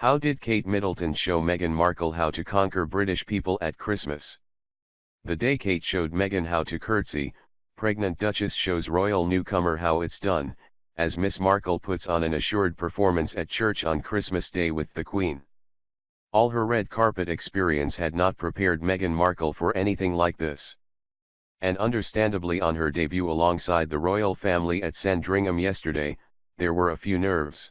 How did Kate Middleton show Meghan Markle how to conquer British people at Christmas? The day Kate showed Meghan how to curtsy, pregnant Duchess shows royal newcomer how it's done, as Miss Markle puts on an assured performance at church on Christmas Day with the Queen. All her red carpet experience had not prepared Meghan Markle for anything like this. And understandably, on her debut alongside the royal family at Sandringham yesterday, there were a few nerves.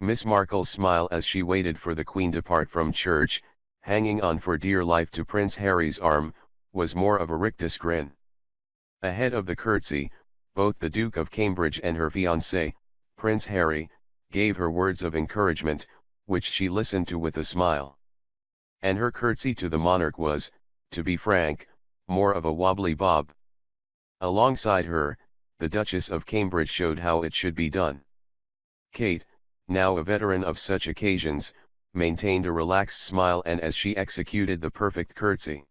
Miss Markle's smile as she waited for the Queen to depart from church, hanging on for dear life to Prince Harry's arm, was more of a rictus grin. Ahead of the curtsy, both the Duke of Cambridge and her fiancé, Prince Harry, gave her words of encouragement, which she listened to with a smile. And her curtsy to the monarch was, to be frank, more of a wobbly bob. Alongside her, the Duchess of Cambridge showed how it should be done. Kate, now a veteran of such occasions, maintained a relaxed smile and as she executed the perfect curtsy.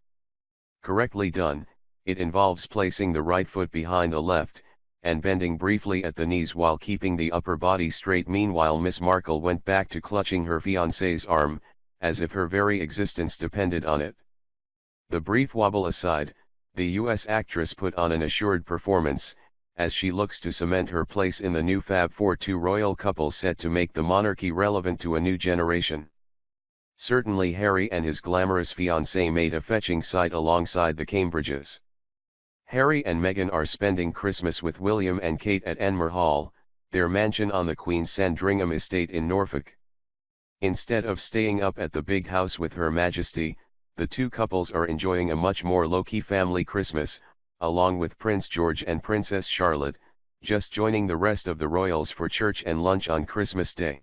Correctly done, it involves placing the right foot behind the left, and bending briefly at the knees while keeping the upper body straight. Meanwhile, Miss Markle went back to clutching her fiancé's arm, as if her very existence depended on it. The brief wobble aside, the US actress put on an assured performance, as she looks to cement her place in the new Fab Four, two royal couples set to make the monarchy relevant to a new generation. Certainly Harry and his glamorous fiancée made a fetching sight alongside the Cambridges. Harry and Meghan are spending Christmas with William and Kate at Enmore Hall, their mansion on the Queen's Sandringham estate in Norfolk. Instead of staying up at the big house with Her Majesty, the two couples are enjoying a much more low-key family Christmas, along with Prince George and Princess Charlotte, just joining the rest of the royals for church and lunch on Christmas Day.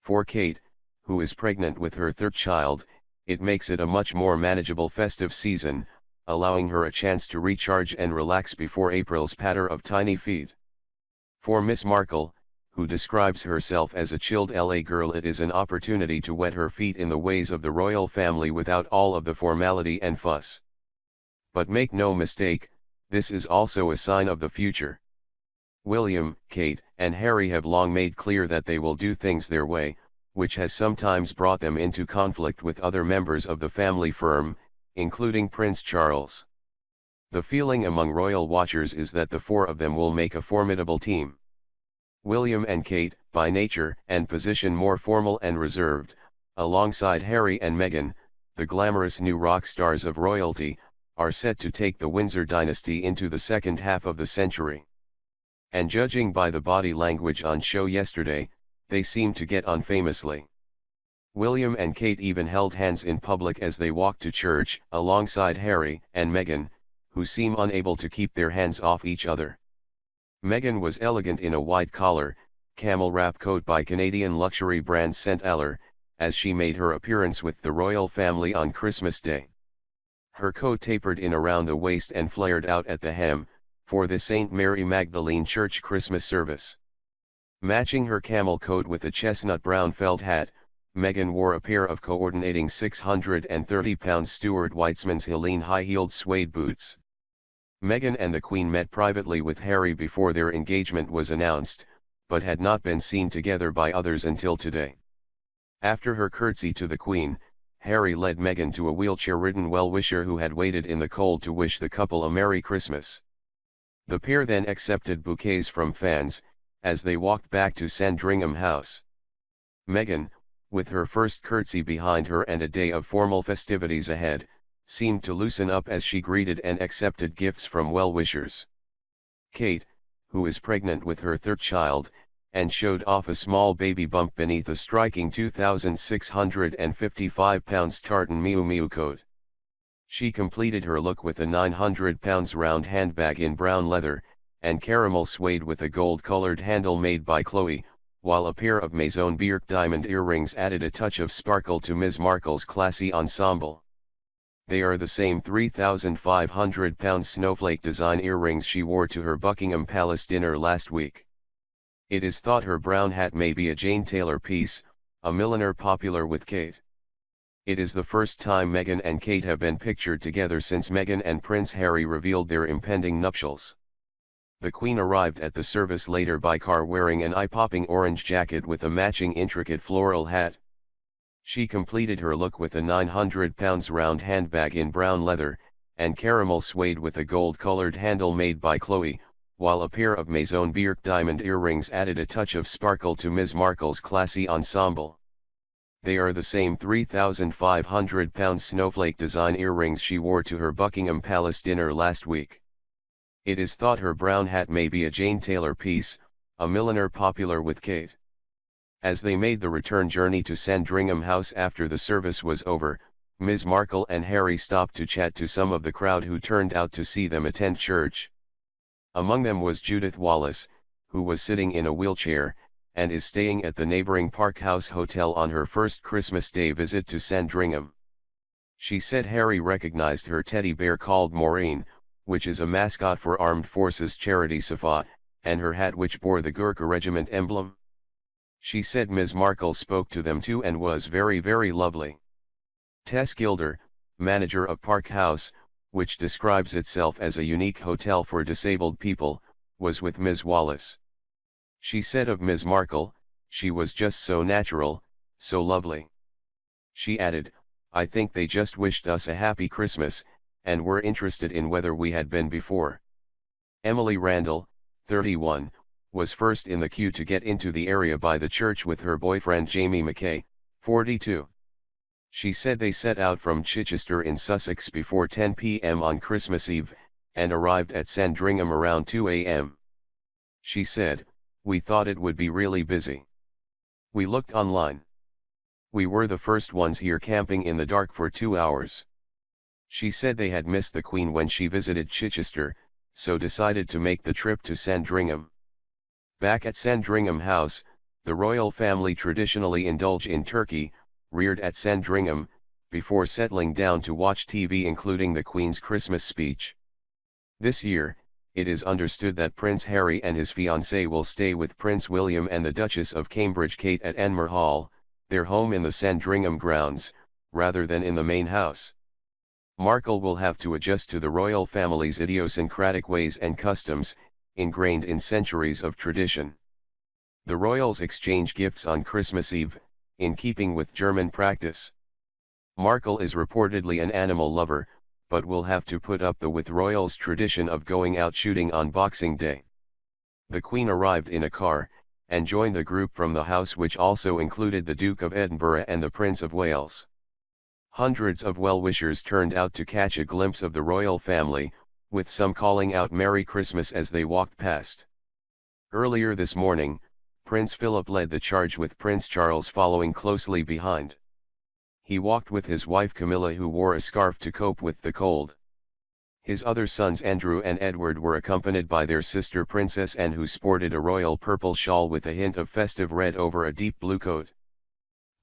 For Kate, who is pregnant with her third child, it makes it a much more manageable festive season, allowing her a chance to recharge and relax before April's patter of tiny feet. For Miss Markle, who describes herself as a chilled LA girl, it is an opportunity to wet her feet in the ways of the royal family without all of the formality and fuss. But make no mistake, this is also a sign of the future. William, Kate, and Harry have long made clear that they will do things their way, which has sometimes brought them into conflict with other members of the family firm, including Prince Charles. The feeling among royal watchers is that the four of them will make a formidable team. William and Kate, by nature and position more formal and reserved, alongside Harry and Meghan, the glamorous new rock stars of royalty, are set to take the Windsor dynasty into the second half of the century. And judging by the body language on show yesterday, they seem to get on famously. William and Kate even held hands in public as they walked to church, alongside Harry and Meghan, who seem unable to keep their hands off each other. Meghan was elegant in a wide collar, camel wrap coat by Canadian luxury brand St. Allard, as she made her appearance with the royal family on Christmas Day. Her coat tapered in around the waist and flared out at the hem, for the St. Mary Magdalene Church Christmas service. Matching her camel coat with a chestnut brown felt hat, Meghan wore a pair of coordinating 630-pound Stuart Weitzman's Helene high-heeled suede boots. Meghan and the Queen met privately with Harry before their engagement was announced, but had not been seen together by others until today. After her curtsy to the Queen, Harry led Meghan to a wheelchair-ridden well-wisher who had waited in the cold to wish the couple a Merry Christmas. The pair then accepted bouquets from fans, as they walked back to Sandringham House. Meghan, with her first curtsy behind her and a day of formal festivities ahead, seemed to loosen up as she greeted and accepted gifts from well-wishers. Kate, who is pregnant with her third child, and showed off a small baby bump beneath a striking 2,655-pound tartan Miu Miu coat. She completed her look with a 900-pound round handbag in brown leather, and caramel suede with a gold-colored handle made by Chloe, while a pair of Maison Birk diamond earrings added a touch of sparkle to Ms. Markle's classy ensemble. They are the same 3,500-pound snowflake design earrings she wore to her Buckingham Palace dinner last week. It is thought her brown hat may be a Jane Taylor piece, a milliner popular with Kate. It is the first time Meghan and Kate have been pictured together since Meghan and Prince Harry revealed their impending nuptials. The Queen arrived at the service later by car wearing an eye-popping orange jacket with a matching intricate floral hat, She completed her look with a £900 round handbag in brown leather, and caramel suede with a gold-colored handle made by Chloe, while a pair of Maison Birk diamond earrings added a touch of sparkle to Ms. Markle's classy ensemble. They are the same £3,500 snowflake design earrings she wore to her Buckingham Palace dinner last week. It is thought her brown hat may be a Jane Taylor piece, a milliner popular with Kate. As they made the return journey to Sandringham House after the service was over, Ms. Markle and Harry stopped to chat to some of the crowd who turned out to see them attend church. Among them was Judith Wallace, who was sitting in a wheelchair, and is staying at the neighboring Park House Hotel on her first Christmas Day visit to Sandringham. She said Harry recognized her teddy bear called Maureen, which is a mascot for Armed Forces charity SAFA, and her hat which bore the Gurkha Regiment emblem. She said Ms. Markle spoke to them too and was very lovely. Tess Gilder, manager of Park House, which describes itself as a unique hotel for disabled people, was with Ms. Wallace. She said of Ms. Markle, she was just so natural, so lovely. She added, I think they just wished us a happy Christmas, and were interested in whether we had been before. Emily Randall, 31, was first in the queue to get into the area by the church with her boyfriend Jamie Mackay, 42. She said they set out from Chichester in Sussex before 10 p.m. on Christmas Eve, and arrived at Sandringham around 2 a.m. She said, we thought it would be really busy. We looked online. We were the first ones here camping in the dark for 2 hours. She said they had missed the Queen when she visited Chichester, so decided to make the trip to Sandringham. Back at Sandringham House, the royal family traditionally indulge in turkey, reared at Sandringham, before settling down to watch TV, including the Queen's Christmas speech. This year, it is understood that Prince Harry and his fiancée will stay with Prince William and the Duchess of Cambridge Kate at Enmore Hall, their home in the Sandringham grounds, rather than in the main house. Markle will have to adjust to the royal family's idiosyncratic ways and customs, ingrained in centuries of tradition. The royals exchange gifts on Christmas Eve, in keeping with German practice. Markle is reportedly an animal lover, but will have to put up with royals' tradition of going out shooting on Boxing Day. The Queen arrived in a car, and joined the group from the house, which also included the Duke of Edinburgh and the Prince of Wales. Hundreds of well-wishers turned out to catch a glimpse of the royal family, with some calling out Merry Christmas as they walked past. Earlier this morning, Prince Philip led the charge with Prince Charles following closely behind. He walked with his wife Camilla, who wore a scarf to cope with the cold. His other sons Andrew and Edward were accompanied by their sister Princess Anne, who sported a royal purple shawl with a hint of festive red over a deep blue coat.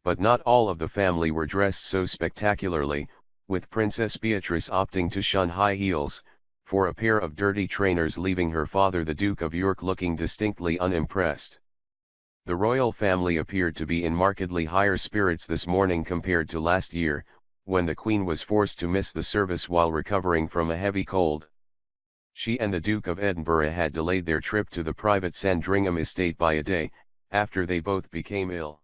But not all of the family were dressed so spectacularly, with Princess Beatrice opting to shun high heels, for a pair of dirty trainers, leaving her father the Duke of York looking distinctly unimpressed. The royal family appeared to be in markedly higher spirits this morning compared to last year, when the Queen was forced to miss the service while recovering from a heavy cold. She and the Duke of Edinburgh had delayed their trip to the private Sandringham estate by a day, after they both became ill.